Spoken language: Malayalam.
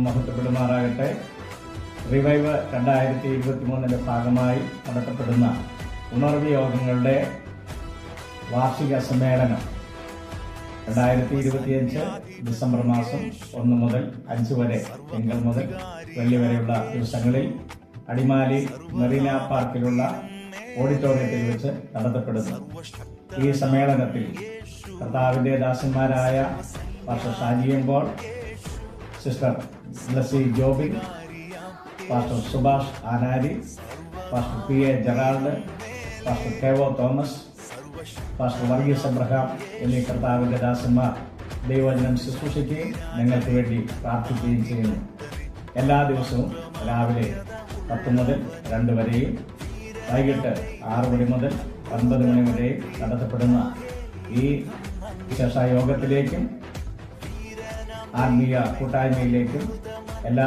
ദൈവം മഹത്വപ്പെടുമാറാകട്ടെ. റിവൈവ് 2023 ഭാഗമായി നടത്തപ്പെടുന്ന ഉണർവ് യോഗങ്ങളുടെ വാർഷിക സമ്മേളനം 2025 ഡിസംബർ മാസം 1 മുതൽ 5 വരെ തിങ്കൾ മുതൽ വെള്ളി വരെയുള്ള ദിവസങ്ങളിൽ അടിമാലി മെറീന പാർക്കിലുള്ള ഓഡിറ്റോറിയത്തിൽ വെച്ച് നടത്തപ്പെടുന്നു. ഈ സമ്മേളനത്തിൽ കർത്താവിന്റെ ദാസന്മാരായ പാസ്റ്റർ ഷാജിയമ്പോൾ, സിസ്റ്റർ ബ്ലസി ജോബിൻ, പാസ്റ്റർ സുഭാഷ് ആനാരി, പാസ്റ്റർ PA ജെറാൾഡ്, പാസ്റ്റർ കെവോ തോമസ്, പാസ്റ്റർ വർഗീസ് അബ്രഹാം എന്നീ കർത്താവിന്റെ ദാസന്മാർ ദൈവവചനം ശുശ്രൂഷിക്കുകയും നിങ്ങൾക്ക് വേണ്ടി പ്രാർത്ഥിക്കുകയും ചെയ്യുന്നു. എല്ലാ ദിവസവും രാവിലെ 10 മുതൽ 2 വരെയും വൈകിട്ട് 6 മണി മുതൽ 9 മണി വരെയും നടത്തപ്പെടുന്ന ഈ വിശേഷ യോഗത്തിലേക്കും ആത്മീയ കൂട്ടായ്മയിലേക്കും എല്ലാ